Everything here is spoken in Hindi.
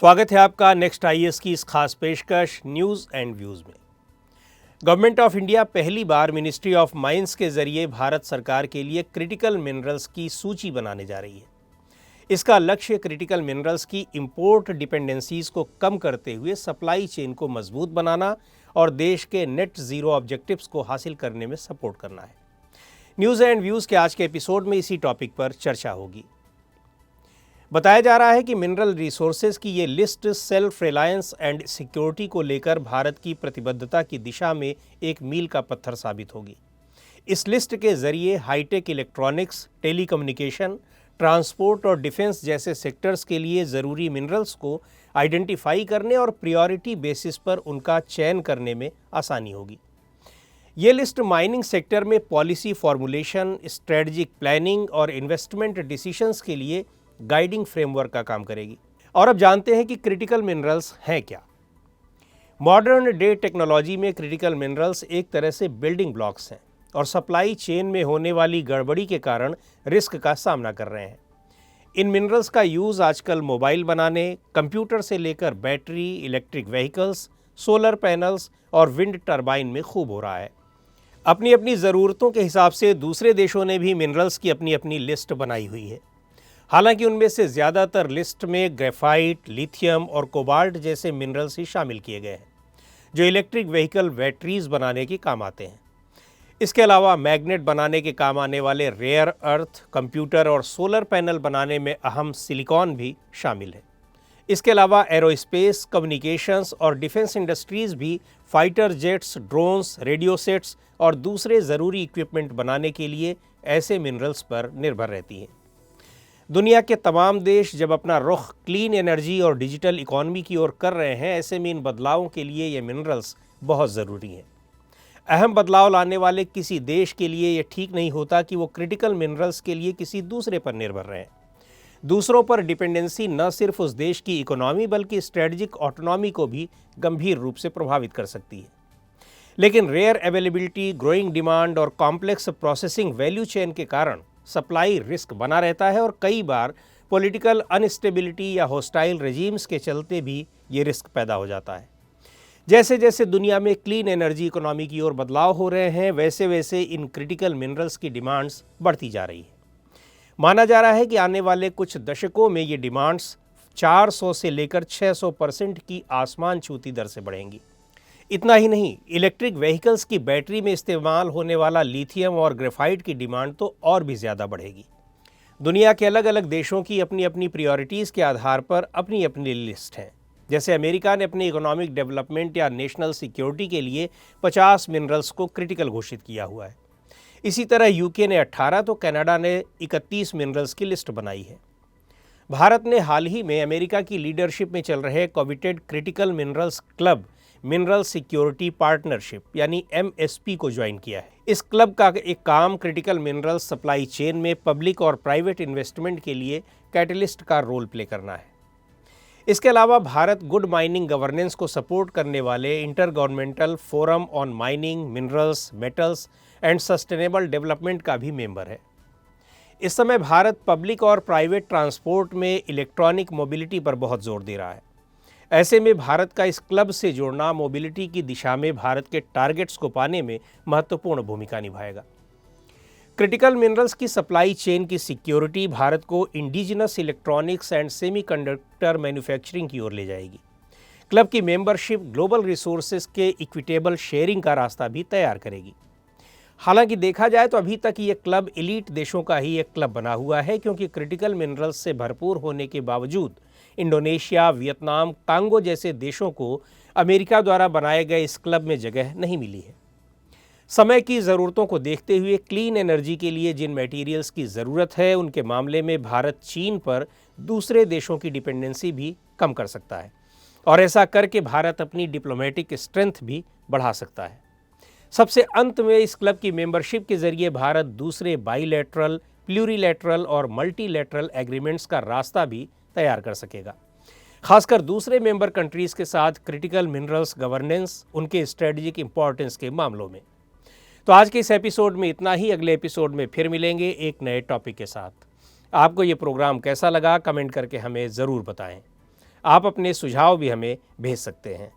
स्वागत है आपका नेक्स्ट आईएएस की इस खास पेशकश न्यूज़ एंड व्यूज़ में। गवर्नमेंट ऑफ इंडिया पहली बार मिनिस्ट्री ऑफ माइंस के जरिए भारत सरकार के लिए क्रिटिकल मिनरल्स की सूची बनाने जा रही है। इसका लक्ष्य क्रिटिकल मिनरल्स की इंपोर्ट डिपेंडेंसीज को कम करते हुए सप्लाई चेन को मजबूत बनाना और देश के नेट ज़ीरो ऑब्जेक्टिव्स को हासिल करने में सपोर्ट करना है। न्यूज़ एंड व्यूज़ के आज के एपिसोड में इसी टॉपिक पर चर्चा होगी। बताया जा रहा है कि मिनरल रिसोर्सेज की ये list self reliance and security को लेकर भारत की प्रतिबद्धता की दिशा में एक मील का पत्थर साबित होगी। इस लिस्ट के जरिए हाईटेक इलेक्ट्रॉनिक्स, टेलीकम्युनिकेशन, ट्रांसपोर्ट और डिफेंस जैसे सेक्टर्स के लिए ज़रूरी मिनरल्स को आइडेंटिफाई करने और प्रायोरिटी बेसिस पर उनका चयन करने में आसानी होगी। ये लिस्ट माइनिंग सेक्टर में पॉलिसी फॉर्मुलेशन, स्ट्रेटजिक प्लानिंग और इन्वेस्टमेंट डिसीजंस के लिए गाइडिंग फ्रेमवर्क का काम करेगी। और अब जानते हैं कि क्रिटिकल मिनरल्स हैं क्या। मॉडर्न डे टेक्नोलॉजी में क्रिटिकल मिनरल्स एक तरह से बिल्डिंग ब्लॉक्स हैं और सप्लाई चेन में होने वाली गड़बड़ी के कारण रिस्क का सामना कर रहे हैं। इन मिनरल्स का यूज़ आजकल मोबाइल बनाने, कंप्यूटर से लेकर battery, electric vehicles, solar panels और विंड टर्बाइन में खूब हो रहा है। अपनी अपनी ज़रूरतों के हिसाब से दूसरे देशों ने भी मिनरल्स की अपनी अपनी लिस्ट बनाई हुई है। हालांकि उनमें से ज़्यादातर लिस्ट में ग्रेफाइट, लिथियम और कोबाल्ट जैसे मिनरल्स ही शामिल किए गए हैं, जो इलेक्ट्रिक व्हीकल बैटरीज बनाने के काम आते हैं। इसके अलावा मैग्नेट बनाने के काम आने वाले रेयर अर्थ, कंप्यूटर और सोलर पैनल बनाने में अहम सिलिकॉन भी शामिल है। इसके अलावा एरोस्पेस, कम्युनिकेशंस और डिफेंस इंडस्ट्रीज भी fighter jets, drones, radio sets और दूसरे ज़रूरी इक्विपमेंट बनाने के लिए ऐसे मिनरल्स पर निर्भर रहती हैं। दुनिया के तमाम देश जब अपना रुख क्लीन एनर्जी और डिजिटल इकॉनमी की ओर कर रहे हैं, ऐसे में इन बदलावों के लिए ये मिनरल्स बहुत ज़रूरी हैं। अहम बदलाव लाने वाले किसी देश के लिए ये ठीक नहीं होता कि वो क्रिटिकल मिनरल्स के लिए किसी दूसरे पर निर्भर रहें। दूसरों पर डिपेंडेंसी न सिर्फ उस देश की इकोनॉमी बल्कि स्ट्रेटजिक ऑटोनॉमी को भी गंभीर रूप से प्रभावित कर सकती है। लेकिन रेयर अवेलेबिलिटी, ग्रोइंग डिमांड और कॉम्प्लेक्स प्रोसेसिंग वैल्यू चेन के कारण सप्लाई रिस्क बना रहता है और कई बार पॉलिटिकल अनस्टेबिलिटी या हॉस्टाइल रेजीम्स के चलते भी ये रिस्क पैदा हो जाता है। जैसे जैसे दुनिया में क्लीन एनर्जी इकोनॉमी की ओर बदलाव हो रहे हैं, वैसे वैसे इन क्रिटिकल मिनरल्स की डिमांड्स बढ़ती जा रही है। माना जा रहा है कि आने वाले कुछ दशकों में ये डिमांड्स 400 से लेकर 600% की आसमान छूती दर से बढ़ेंगी। इतना ही नहीं, इलेक्ट्रिक व्हीकल्स की बैटरी में इस्तेमाल होने वाला लिथियम और ग्रेफाइट की डिमांड तो और भी ज़्यादा बढ़ेगी। दुनिया के अलग अलग देशों की अपनी अपनी प्रायोरिटीज़ के आधार पर अपनी अपनी लिस्ट है। जैसे अमेरिका ने अपनी इकोनॉमिक डेवलपमेंट या नेशनल सिक्योरिटी के लिए 50 मिनरल्स को क्रिटिकल घोषित किया हुआ है। इसी तरह यूके ने 18 तो कनाडा ने 31 मिनरल्स की लिस्ट बनाई है। भारत ने हाल ही में अमेरिका की लीडरशिप में चल रहे coveted critical minerals club mineral security partnership यानी MSP को ज्वाइन किया है। इस क्लब का एक काम क्रिटिकल मिनरल सप्लाई चेन में पब्लिक और प्राइवेट इन्वेस्टमेंट के लिए कैटलिस्ट का रोल प्ले करना है। इसके अलावा भारत गुड माइनिंग गवर्नेंस को सपोर्ट करने वाले inter governmental forum on mining, minerals, metals and sustainable development का भी मेंबर है। इस समय भारत पब्लिक और प्राइवेट ट्रांसपोर्ट में इलेक्ट्रॉनिक मोबिलिटी पर बहुत जोर दे रहा है। ऐसे में भारत का इस क्लब से जुड़ना मोबिलिटी की दिशा में भारत के टारगेट्स को पाने में महत्वपूर्ण भूमिका निभाएगा। क्रिटिकल मिनरल्स की सप्लाई चेन की सिक्योरिटी भारत को indigenous electronics and semiconductor manufacturing की ओर ले जाएगी। क्लब की मेंबरशिप ग्लोबल रिसोर्सेज के इक्विटेबल शेयरिंग का रास्ता भी तैयार करेगी। हालांकि देखा जाए तो अभी तक ये क्लब एलीट देशों का ही एक क्लब बना हुआ है, क्योंकि क्रिटिकल मिनरल्स से भरपूर होने के बावजूद इंडोनेशिया, वियतनाम, कांगो जैसे देशों को अमेरिका द्वारा बनाए गए इस क्लब में जगह नहीं मिली है। समय की ज़रूरतों को देखते हुए क्लीन एनर्जी के लिए जिन मटेरियल्स की ज़रूरत है, उनके मामले में भारत चीन पर दूसरे देशों की डिपेंडेंसी भी कम कर सकता है और ऐसा करके भारत अपनी डिप्लोमेटिक स्ट्रेंथ भी बढ़ा सकता है। सबसे अंत में इस क्लब की मेंबरशिप के जरिए भारत दूसरे बाईलैटरल, प्लूरीलैटरल और मल्टीलैटरल एग्रीमेंट्स का रास्ता भी तैयार कर सकेगा, खासकर दूसरे मेंबर कंट्रीज़ के साथ क्रिटिकल मिनरल्स गवर्नेंस, उनके स्ट्रेटजिक इंपॉर्टेंस के मामलों में। तो आज के इस एपिसोड में इतना ही। अगले एपिसोड में फिर मिलेंगे एक नए टॉपिक के साथ। आपको ये प्रोग्राम कैसा लगा, कमेंट करके हमें ज़रूर बताएं। आप अपने सुझाव भी हमें भेज सकते हैं।